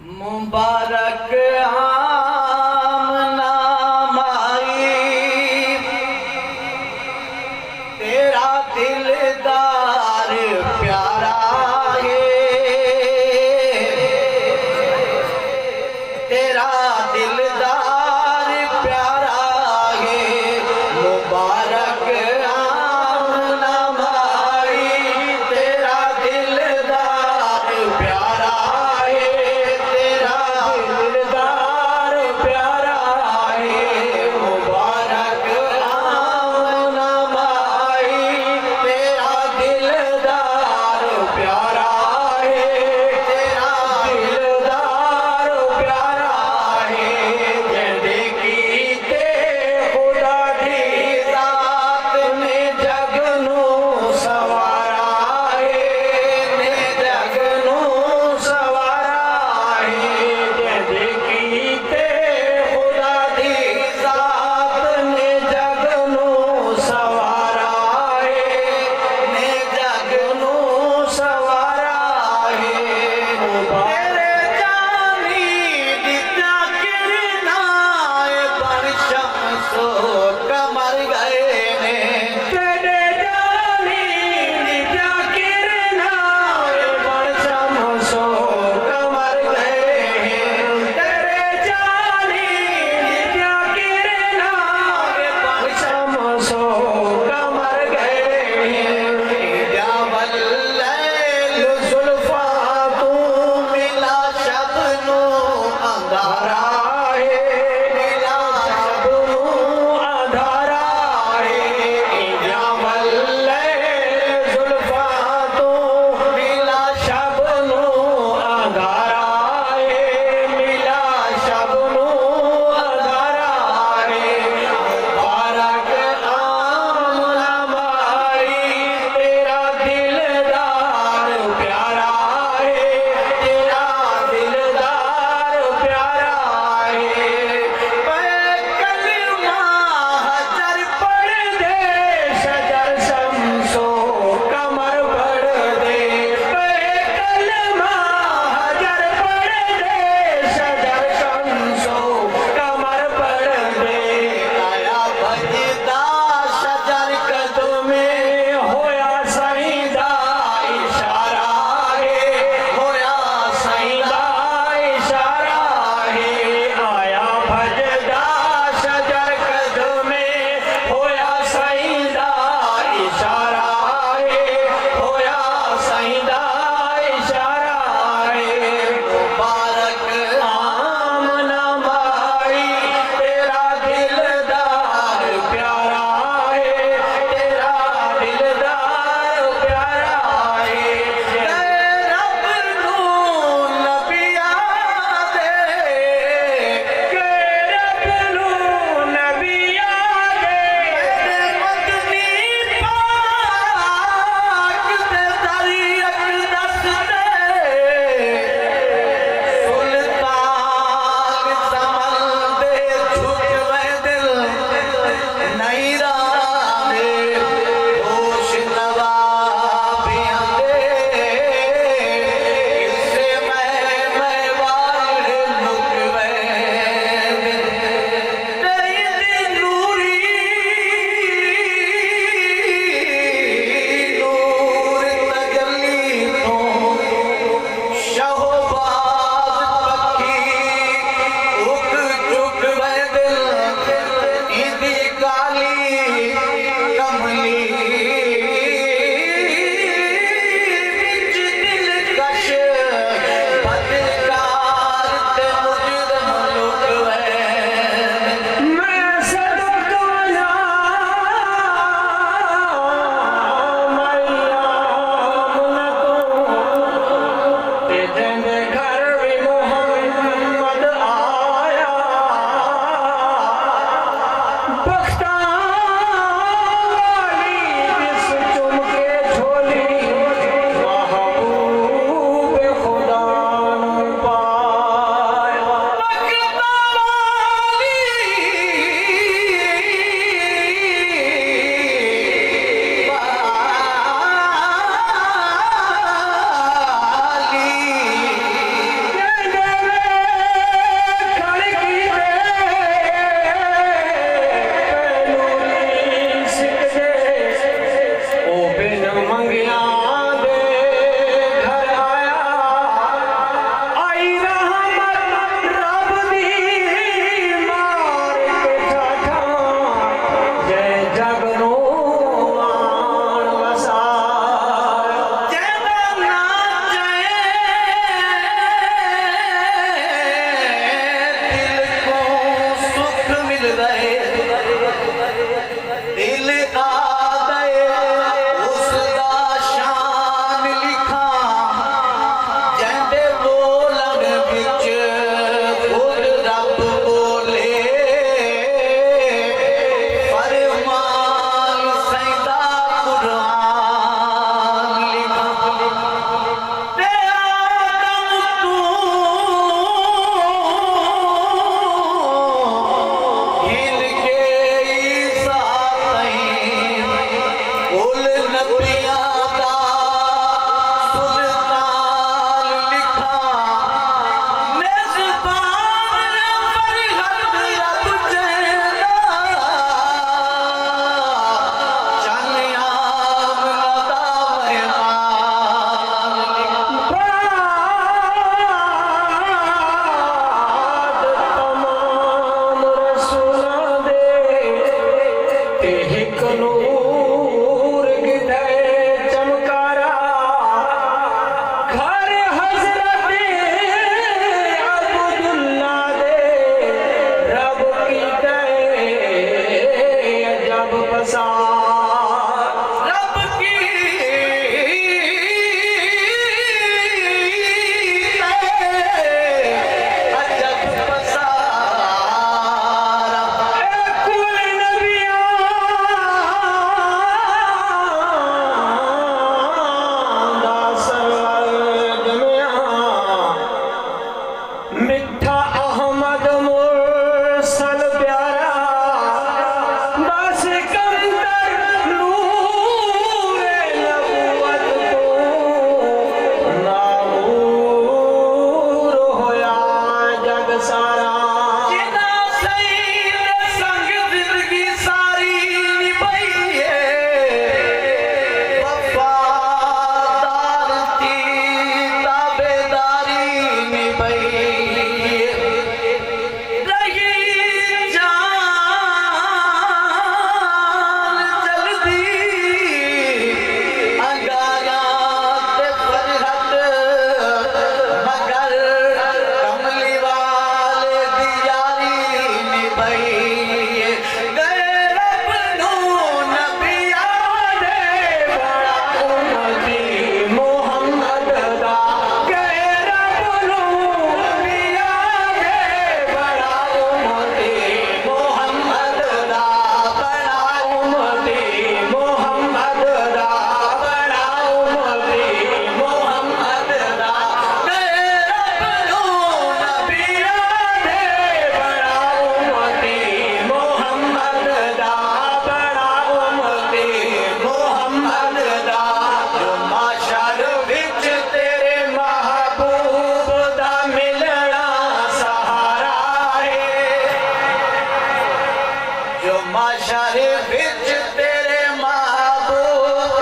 मुबारक आमना माई, तेरा दिलदार प्यारा है, तेरा दिलदार प्यारा है। मुबारक आमना माई, तेरा दिलदार प्यारा है, तेरा दिलदार प्यारा है। मुबारक आमना माई, तेरा दिलदार प्यारा है, तेरा दिलदार प्यारा है। जदे कीते खुदा दी जात ने जगनू सवारा है, ने जगनू सवारा है। जदे कीते खुदा दी जात ने जगनू सवारा है, ने जगनू सवारा है। तेरे जानी दिता किरनाए पर शम्सो कमर गए ने, तेरे जानी दिता किरनाए पर शम्सो कमर गए हैं। तेरे जानी दिता किरनाए पर शम्सो कमर गए हैं। या वल्लैल जुल्फा तू मिल गए दिल आ गए उसदा शान लिखा जंदे बोलन विच खुद रब बोले फरमान सैदा कुरान लिखा ते आदम तू हिल के ईसा तईं कुल नबियां दा सुल्तान लिखा मेज़बान फरिहत रब चेहरा चन आमना दा मेहमान तमाम रसूलां दे ते हिक नूर गिधे चमकारा घर हज़रत अब्दुल्ला दे रब कीते अजब पसार रब की अजब पसारा कुल नबियां दा सरजमिया मिठा अहमद मुरसल प्यारा बस कंदर नूरे नबुवत को नामूर होया जग सारा जिना सईद संग जिंदगी सारी निभाई है वफादार थी ताबेदारी निभाई रही जान जल्दी अंगारा ते फरहत मगर कमली वाले दी यारी निभाई गए रब नू नबिया दे बड़ा उम्मती मोहम्मद दा गए रब नू नबिया दे बड़ा उम्मती मोहम्मद दा बड़ा उम्मती मोहम्मद दा बड़ा उम्मती मोहम्मद दा गए रब नू नबिया दे बड़ा उम्मती मोहम्मद दा बड़ा उम्मती मोहम्मद दा जो माशर विच तेरे महबूब दा मिलना सहारा है जो माशर विच तेरे महबूब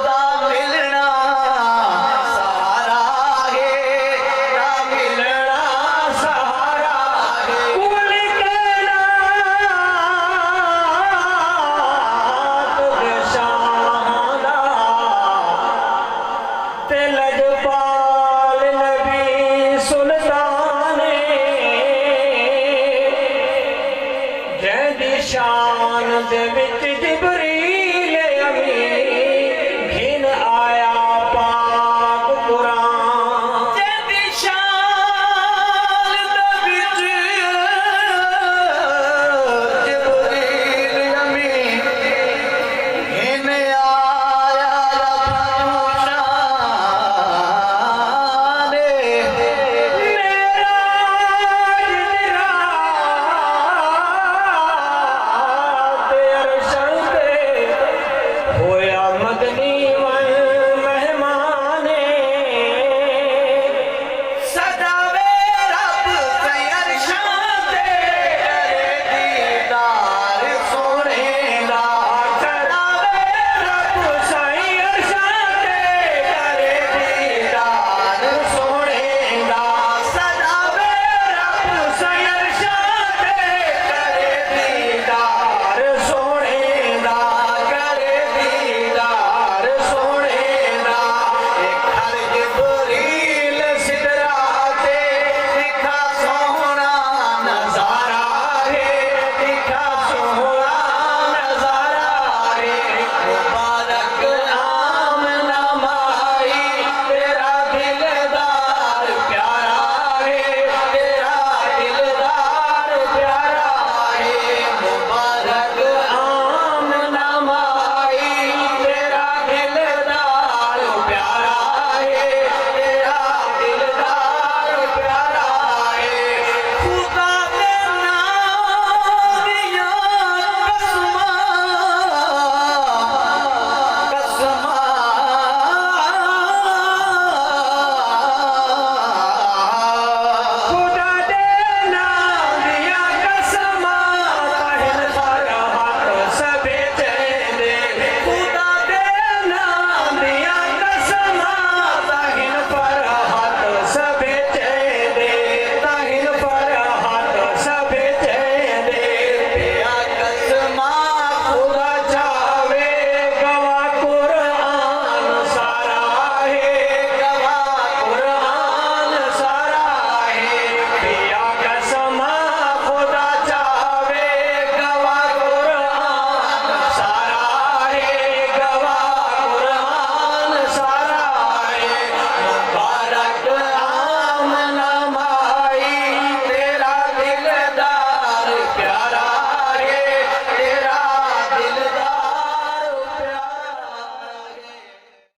दा मिलना सहारा है दा मिलना सहारा है कुल कायनात दे शाहां दा ते लजपाल नबी सुल्ताने जैदी शान दे विच